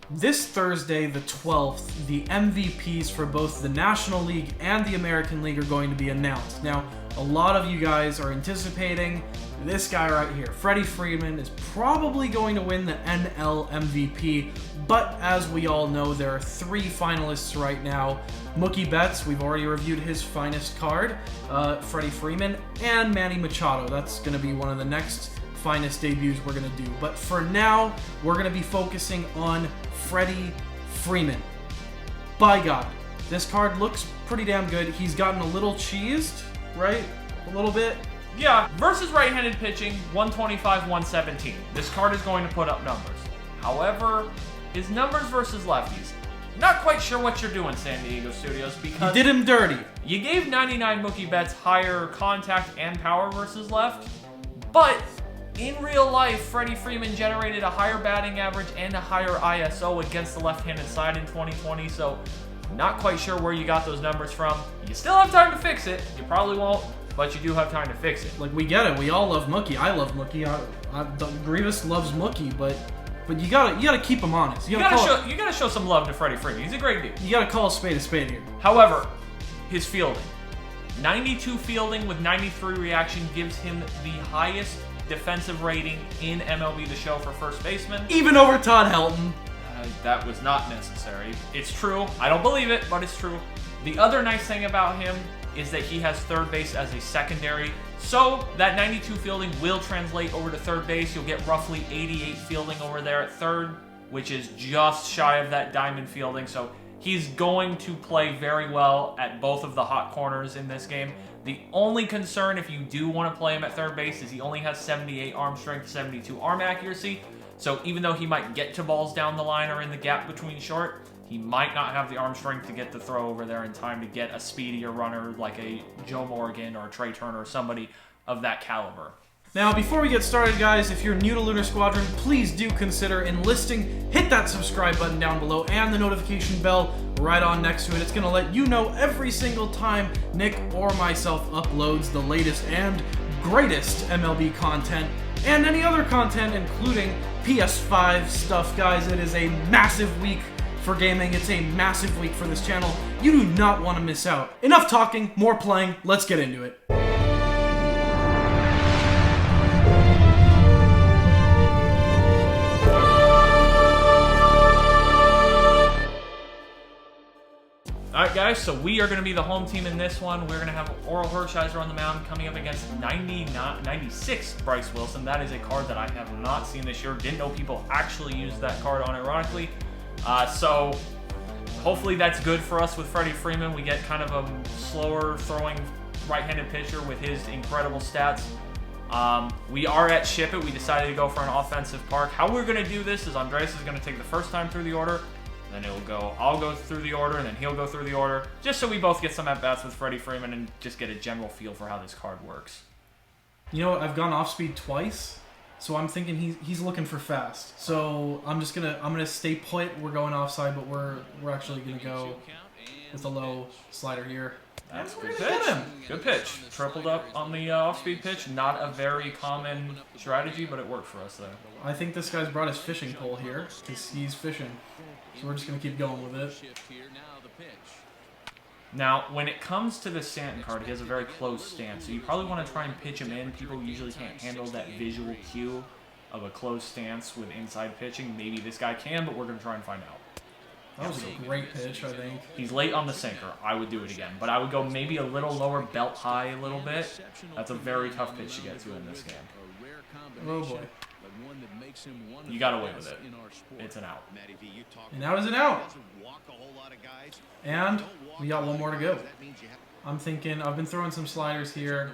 This Thursday, the 12th, the MVPs for both the National League and the American League are going to be announced. Now, a lot of you guys are anticipating this guy right here. Freddie Freeman is probably going to win the NL MVP, but as we all know, there are 3 finalists right now. Mookie Betts, we've already reviewed his finest card, Freddy Freeman, and Manny Machado. That's going to be one of the next finest debuts we're going to do. But for now, we're going to be focusing on Freddy Freeman. By God, this card looks pretty damn good. He's gotten a little cheesed, right? A little bit. Yeah, versus right-handed pitching, 125, 117. This card is going to put up numbers. However, his numbers versus lefties, not quite sure what you're doing, San Diego Studios, because you did him dirty. You gave 99 Mookie Betts higher contact and power versus left, but in real life, Freddie Freeman generated a higher batting average and a higher ISO against the left-handed side in 2020, so not quite sure where you got those numbers from. You still have time to fix it. You probably won't, but you do have time to fix it. Like, we get it. We all love Mookie. I love Mookie. Grievous loves Mookie, but you gotta keep him honest. You gotta show some love to Freddie Freeman. He's a great dude. You gotta call a spade here. However, his fielding, 92 fielding with 93 reaction gives him the highest defensive rating in MLB The Show for first baseman. Even over Todd Helton. That was not necessary. It's true. I don't believe it, but it's true. The other nice thing about him is that he has third base as a secondary. So that 92 fielding will translate over to third base. You'll get roughly 88 fielding over there at third, which is just shy of that diamond fielding. So he's going to play very well at both of the hot corners in this game. The only concern, if you do want to play him at third base, is he only has 78 arm strength, 72 arm accuracy. So even though he might get to balls down the line or in the gap between short, he might not have the arm strength to get the throw over there in time to get a speedier runner like a Joe Morgan or a Trey Turner or somebody of that caliber. Now, before we get started, guys, if you're new to Lunar Squadron, please do consider enlisting. Hit that subscribe button down below and the notification bell right on next to it. It's going to let you know every single time Nick or myself uploads the latest and greatest MLB content and any other content, including PS5 stuff, guys. It is a massive week for gaming. It's a massive week for this channel. You do not want to miss out. Enough talking, more playing. Let's get into it. Alright guys, so we are going to be the home team in this one. We're going to have Oral Hershiser on the mound coming up against 96 Bryce Wilson. That is a card that I have not seen this year. Didn't know people actually used that card unironically. So hopefully that's good for us with Freddie Freeman. We get kind of a slower throwing right-handed pitcher with his incredible stats. We are at Ship It. We decided to go for an offensive park. How we're going to do this is Andres is going to take the first time through the order. Then I'll go through the order, and then he'll go through the order, just so we both get some at-bats with Freddie Freeman and just get a general feel for how this card works. You know what? I've gone off speed twice, so I'm thinking he's looking for fast. So I'm gonna stay put. We're going offside, but we're actually gonna go with a low slider here. That's a good pitch. Good pitch. Tripled up on the off-speed pitch. Not a very common strategy, but it worked for us there. I think this guy's brought his fishing pole here because he's fishing. So we're just going to keep going with it. Now, when it comes to the Stanton card, he has a very close stance. So you probably want to try and pitch him in. People usually can't handle that visual cue of a close stance with inside pitching. Maybe this guy can, but we're going to try and find out. That was a great pitch, I think. He's late on the sinker. I would do it again. But I would go maybe a little lower, belt high a little bit. That's a very tough pitch to get to in this game. Oh, boy. You got away with it. It's an out. And out is an out. And we got one more to go. I'm thinking, I've been throwing some sliders here.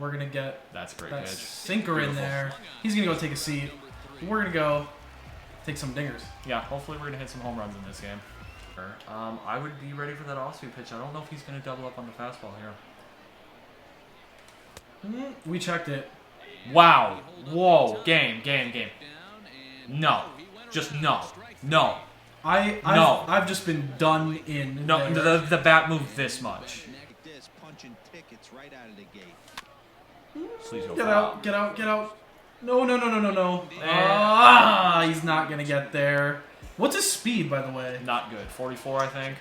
We're going to get that's a great that pitch. Sinker in there. He's going to go take a seat. We're going to go take some dingers. Yeah, hopefully we're going to hit some home runs in this game. I would be ready for that off-speed pitch. I don't know if he's going to double up on the fastball here. We checked it. Wow. Whoa. Game. No. Just no. No. I've just been done in. No, the bat moved this much. Please go get foul. out. No. Eh. He's not going to get there. What's his speed, by the way? Not good. 44, I think.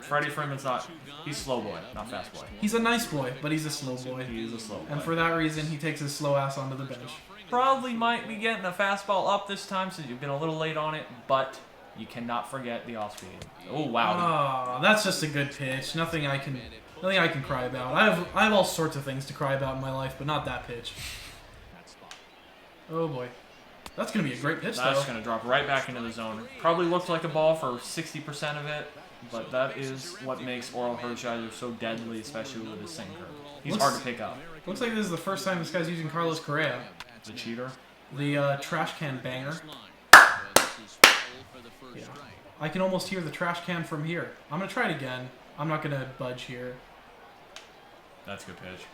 Freddie Freeman's not... He's slow boy, not fast boy. He's a nice boy, but he's a slow boy. He is a slow boy. And for that reason, he takes his slow ass onto the bench. Probably might be getting a fastball up this time since you've been a little late on it, but you cannot forget the off speed. Oh, wow. Oh, that's just a good pitch. Nothing I can cry about. I have all sorts of things to cry about in my life, but not that pitch. Oh boy. That's going to be a great pitch, though. That's going to drop right back into the zone. Probably looked like a ball for 60% of it, but that is what makes Oral Hershiser so deadly, especially with his sinker. He's hard to pick up. Looks like this is the first time this guy's using Carlos Correa. The cheater? The trash can banger. Yeah. I can almost hear the trash can from here. I'm going to try it again. I'm not going to budge here. That's a good pitch.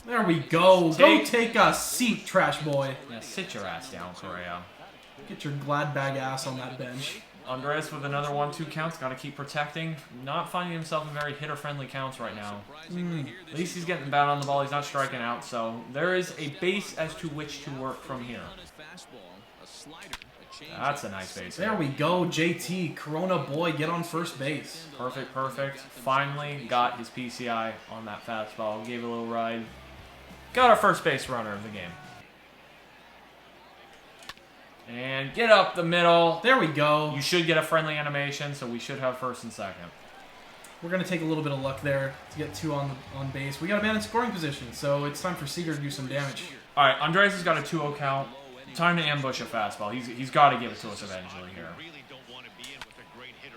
There we go. Go take a seat, trash boy. Yeah, sit your ass down, Correa. Get your glad bag ass on that bench. Andres with another 1-2 counts. Got to keep protecting. Not finding himself in very hitter-friendly counts right now. At least he's getting bad on the ball. He's not striking out. So there is a base as to which to work from here. That's a nice base. There we go, JT. Corona boy, get on first base. Perfect, perfect. Finally got his PCI on that fastball. Gave it a little ride. Got our first base runner of the game. And get up the middle. There we go. You should get a friendly animation, so we should have first and second. We're going to take a little bit of luck there to get two on base. We got a man in scoring position, so it's time for Seager to do some damage. All right, Andres has got a 2-0 count. Time to ambush a fastball. He's got to give it to us eventually here.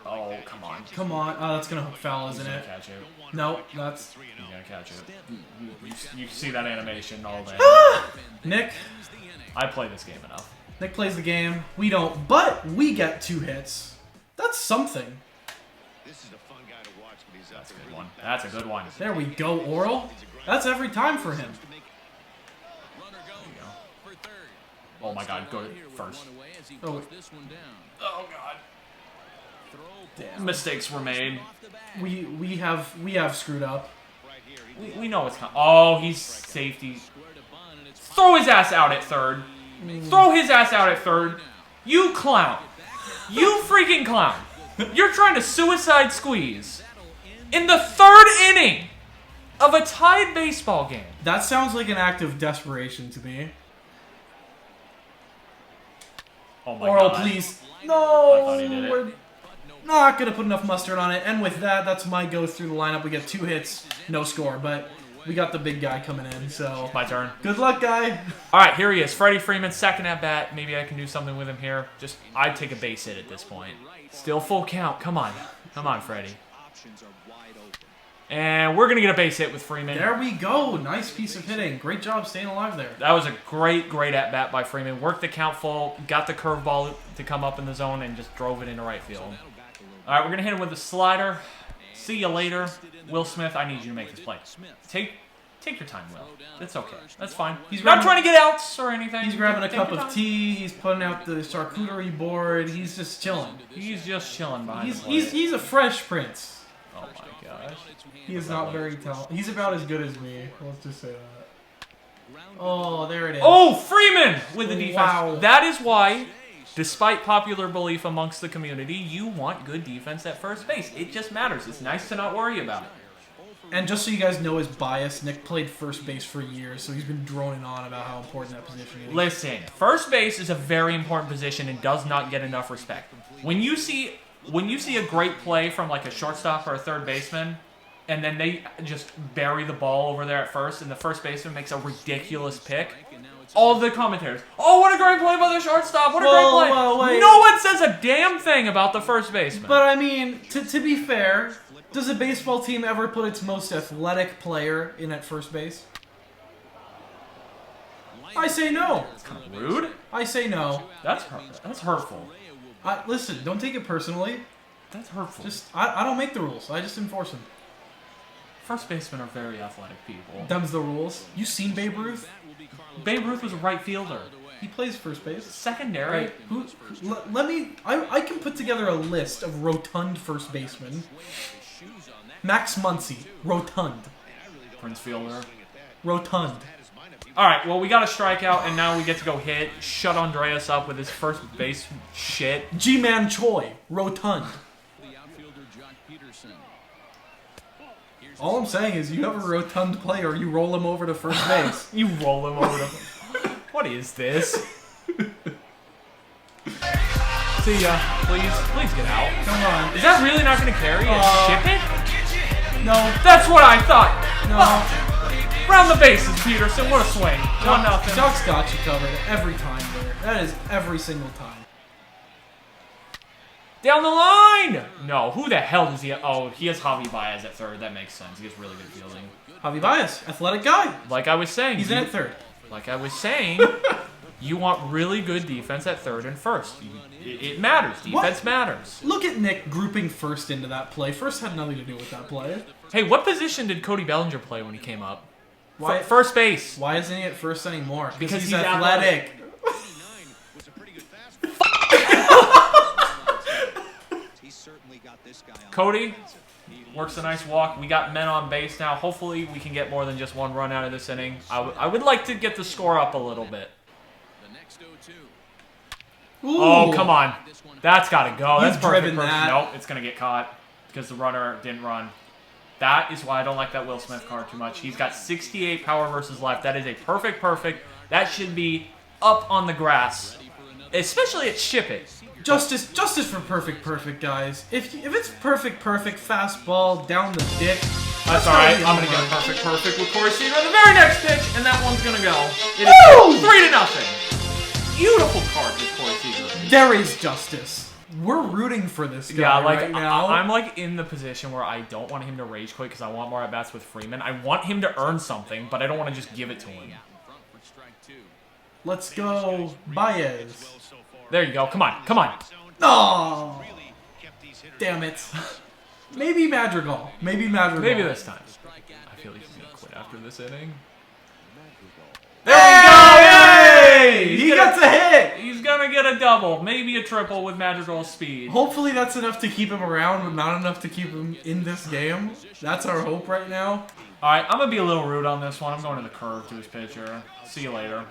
Oh, come on. Come on. Oh, that's going to hook foul, isn't it? Catch it. No, that's... He's going to catch it. You see that animation all day. Nick. I play this game enough. Nick plays the game. We don't, but we get 2 hits. That's something. That's a good one. That's a good one. There we go, Oral. That's every time for him. Oh my God, go first. Oh, Oh God. Damn. Mistakes were made. we have screwed up. We know it's coming. Oh, he's safety. Throw his ass out at third. Throw his ass out at third. You clown. You freaking clown. You're trying to suicide squeeze in the 3rd inning of a tied baseball game. That sounds like an act of desperation to me. Oh my Oral, God. please. I No, thought he did it. we're not going to put enough mustard on it. And with that, that's my go through the lineup. We get 2 hits, no score. But we got the big guy coming in, so... My turn. Good luck, guy. All right, here he is. Freddie Freeman, second at bat. Maybe I can do something with him here. I'd take a base hit at this point. Still full count. Come on. Come on, Freddie. And we're going to get a base hit with Freeman. There we go. Nice piece of hitting. Great job staying alive there. That was a great at-bat by Freeman. Worked the count full, got the curveball to come up in the zone, and just drove it into right field. All right, we're going to hit him with the slider. See you later. Will Smith, I need you to make this play. Take your time, Will. It's okay. That's fine. He's not trying to get outs or anything. He's grabbing a cup of tea. He's putting out the charcuterie board. He's just chilling. He's just chilling behind the plate. He's a fresh prince. Oh my gosh. He is not very talented. He's about as good as me. Let's just say that. Oh, there it is. Oh, Freeman with the defense. Wow. That is why, despite popular belief amongst the community, you want good defense at first base. It just matters. It's nice to not worry about it. And just so you guys know his bias, Nick played first base for years, so he's been droning on about how important that position is. Listen, first base is a very important position and does not get enough respect. When you see a great play from like a shortstop or a third baseman, and then they just bury the ball over there at first, and the first baseman makes a ridiculous pick, all the commentators, oh, what a great play by the shortstop, what a great play. Well, wait. No one says a damn thing about the first baseman. But I mean, to be fair, does a baseball team ever put its most athletic player in at first base? I say no. That's kind of rude. I say no. That's hurtful. Listen, don't take it personally. That's hurtful. I don't make the rules. I just enforce them. First basemen are very athletic people. Them's the rules. You seen Babe Ruth? Babe Ruth was a right fielder. He plays first base. Secondary. Right. Let me... I can put together a list of rotund first basemen. Max Muncy. Rotund. Prince Fielder. Rotund. All right, well, we got a strikeout, and now we get to go hit. Shut Andreas up with his first base shit. G-Man Choi, rotund. All I'm saying is you have a rotund player, you roll him over to first base. You roll him over to... What is this? See ya. Please get out. Come on. Is that really not going to carry? Ship it? No. That's what I thought. No. Round the bases, Peterson. What a swing. 1-0. Jock's got you covered every time there. That is every single time. Down the line! No, who the hell does he have? Oh, he has Javi Baez at third. That makes sense. He has really good fielding. Javi Baez, athletic guy. Like I was saying. He's in at third. Like I was saying, you want really good defense at third and first. It matters. Defense matters. Look at Nick grouping first into that play. First had nothing to do with that play. Hey, what position did Cody Bellinger play when he came up? Why, first base. Why isn't he at first anymore? Because he's athletic. Cody works a nice walk. We got men on base now. Hopefully we can get more than just one run out of this inning. I would like to get the score up a little bit. Ooh. Oh, come on. That's got to go. That's perfect. That. Nope, it's going to get caught because the runner didn't run. That is why I don't like that Will Smith card too much. He's got 68 power versus left. That is a perfect. That should be up on the grass, especially at Ship It. Justice for perfect, guys. If it's perfect, fastball down the dick. That's all right. I'm gonna get perfect with Corey Seager on the very next pitch, and that one's gonna go. It is 3-0. Beautiful card with Corey Seager. There is justice. We're rooting for this guy right now. I'm like in the position where I don't want him to rage quit because I want more at bats with Freeman. I want him to earn something, but I don't want to just give it to him. Let's go, Baez. There you go. Come on. Oh, damn it. Maybe Madrigal. Maybe this time. I feel like he's gonna quit after this inning. There we go! Hey! He gets a hit! He's gonna get a double, maybe a triple with Madrigal's speed. Hopefully that's enough to keep him around, but not enough to keep him in this game. That's our hope right now. Alright, I'm gonna be a little rude on this one. I'm going to the curve to his pitcher. See you later.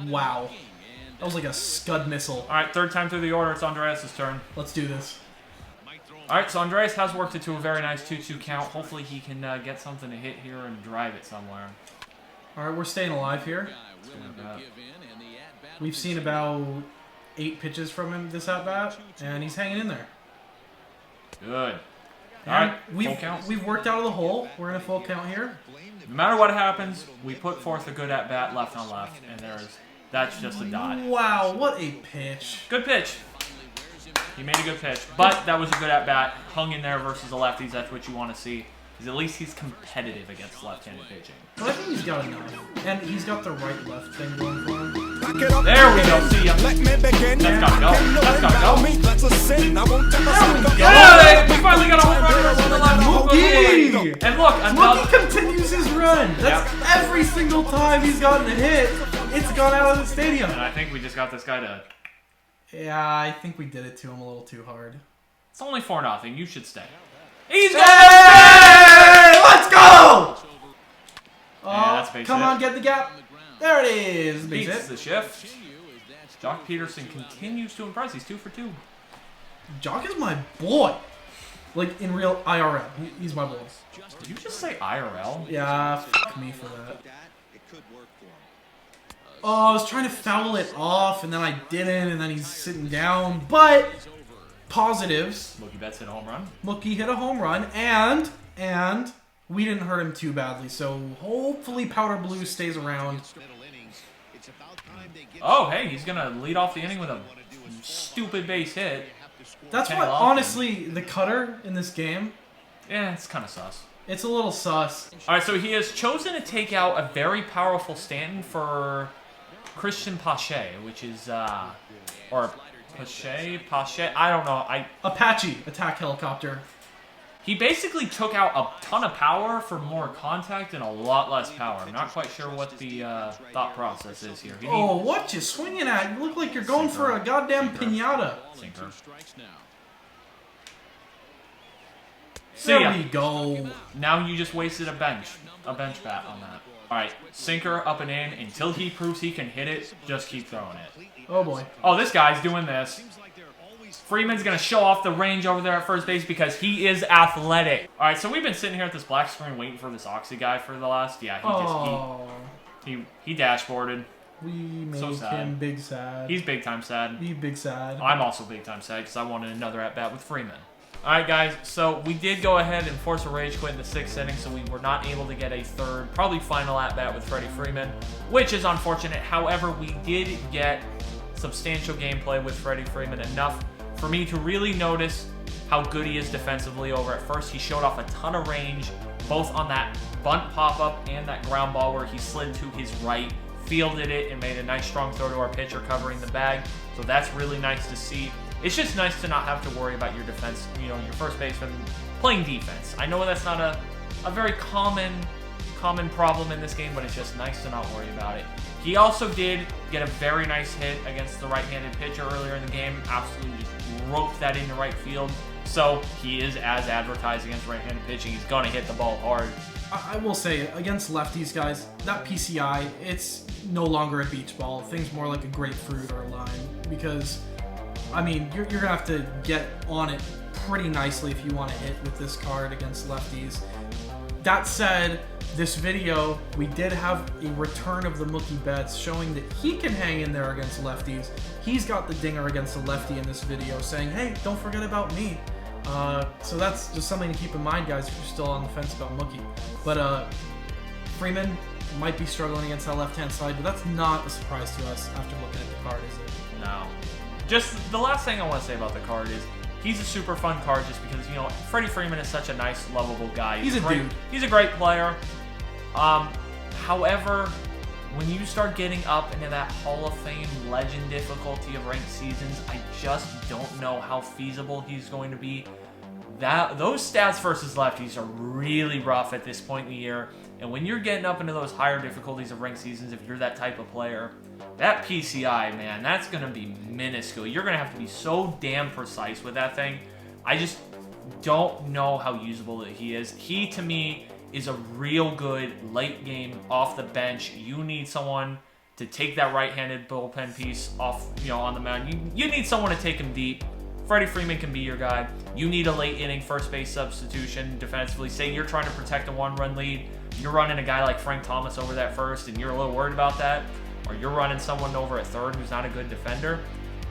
Wow. That was like a Scud missile. Alright, third time through the order. It's Andreas' turn. Let's do this. Alright, so Andreas has worked it to a very nice 2-2 count. Hopefully he can get something to hit here and drive it somewhere. Alright, we're staying alive here. We've seen about 8 pitches from him this at-bat, and he's hanging in there. Good. Alright, full count. We've worked out of the hole. We're in a full count here. No matter what happens, we put forth a good at-bat left on left, and that's just a dot. Wow, what a pitch. Good pitch. He made a good pitch, but that was a good at-bat. Hung in there versus the lefties. That's what you want to see. Because at least he's competitive against left-handed pitching. But I think he's got enough. And he's got the right-left thing going for him. There we go. See ya. That's gotta go. That's gotta go. There we go. We finally got a home run versus the left. Mookie! And look, Mookie continues his run. That's every single time he's gotten a hit, it's gone out of the stadium. And I think we just got this guy to... Yeah, I think we did it to him a little too hard. It's only 4-0. You should stay. He's going! Hey! Let's go! Yeah, that's base come hit. on, get the gap. There it is. Base Beats hit. the shift. Jock Peterson continues to impress. He's 2 for 2. Jock is my boy. Like, in real IRL. He's my boy. Did you just say IRL? Yeah, f me for that. Oh, I was trying to foul it off, and then I didn't, and then he's sitting down. But, positives. Mookie Betts hit a home run. Mookie hit a home run, and we didn't hurt him too badly. So, hopefully Powder Blue stays around. Oh, hey, he's going to lead off the inning with a stupid base hit. That's what, honestly, the cutter in this game. Yeah, it's kind of sus. It's a little sus. All right, so he has chosen to take out a very powerful Stanton for Christian Pache, which is, or Pache, I don't know. Apache attack helicopter. He basically took out a ton of power for more contact and a lot less power. I'm not quite sure what the thought process is here. Oh, what you swinging at? You look like you're going for a goddamn pinata. Sinker. There we go. Now you just wasted a bench bat on that. All right, sinker up and in. Until he proves he can hit it, just keep throwing it. Oh, boy. Oh, this guy's doing this. Freeman's going to show off the range over there at first base because he is athletic. All right, so we've been sitting here at this black screen waiting for this Oxy guy for the last... Yeah, he dashboarded. We made So sad. him big sad. He's big time sad. He's big sad. I'm also big time sad because I wanted another at-bat with Freeman. All right, guys, so we did go ahead and force a rage quit in the 6th inning, so we were not able to get a third, probably final at-bat with Freddy Freeman, which is unfortunate. However, we did get substantial gameplay with Freddy Freeman, enough for me to really notice how good he is defensively over at first. He showed off a ton of range, both on that bunt pop-up and that ground ball where he slid to his right, fielded it, and made a nice strong throw to our pitcher covering the bag. So that's really nice to see. It's just nice to not have to worry about your defense, you know, your first baseman playing defense. I know that's not a very common problem in this game, but it's just nice to not worry about it. He also did get a very nice hit against the right-handed pitcher earlier in the game. Absolutely just roped that into right field. So he is as advertised against right-handed pitching. He's going to hit the ball hard. I will say, against lefties, guys, that PCI, it's no longer a beach ball. Things more like a grapefruit or a lime, because, I mean, you're going to have to get on it pretty nicely if you want to hit with this card against lefties. That said, this video, we did have a return of the Mookie Betts showing that he can hang in there against lefties. He's got the dinger against a lefty in this video saying, hey, don't forget about me. So that's just something to keep in mind, guys, if you're still on the fence about Mookie. But Freeman might be struggling against that left-hand side, but that's not a surprise to us after looking at the card, is it? No. Just the last thing I want to say about the card is he's a super fun card just because, you know, Freddy Freeman is such a nice, lovable guy. He's a dude. He's a great player. However, when you start getting up into that Hall of Fame legend difficulty of ranked seasons, I just don't know how feasible he's going to be. Those stats versus lefties are really rough at this point in the year, and when you're getting up into those higher difficulties of ranked seasons, if you're that type of player, that PCI, man, that's going to be minuscule. You're going to have to be so damn precise with that thing. I just don't know how usable he is. He, to me, is a real good late game off the bench. You need someone to take that right-handed bullpen piece off, you know, on the mound. You need someone to take him deep. Freddy Freeman can be your guy. You need a late inning first base substitution defensively. Say you're trying to protect a 1-run lead. You're running a guy like Frank Thomas over that first and you're a little worried about that. Or you're running someone over at third who's not a good defender.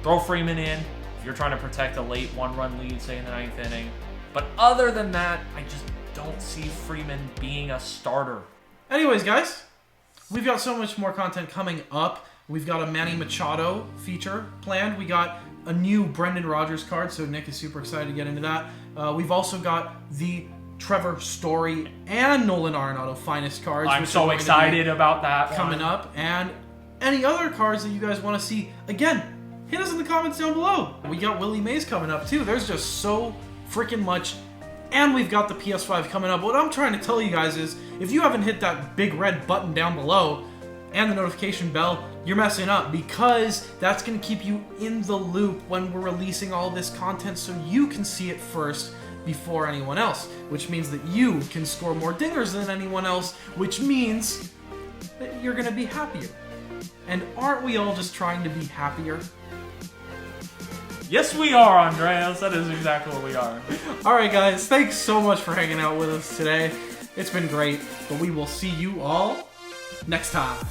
Throw Freeman in if you're trying to protect a late 1-run lead, say in the 9th inning. But other than that, I just don't see Freeman being a starter. Anyways, guys, we've got so much more content coming up. We've got a Manny Machado feature planned. We got a new Brendan Rodgers card, so Nick is super excited to get into that. We've also got the Trevor Story and Nolan Arenado finest cards. I'm so excited about that coming up. And any other cards that you guys want to see, again, hit us in the comments down below. We got Willie Mays coming up too. There's just so freaking much. And we've got the PS5 coming up. What I'm trying to tell you guys is, if you haven't hit that big red button down below and the notification bell, you're messing up, because that's going to keep you in the loop when we're releasing all this content so you can see it first before anyone else, which means that you can score more dingers than anyone else, which means that you're going to be happier. And aren't we all just trying to be happier? Yes, we are, Andreas. That is exactly what we are. Alright, guys. Thanks so much for hanging out with us today. It's been great, but we will see you all next time.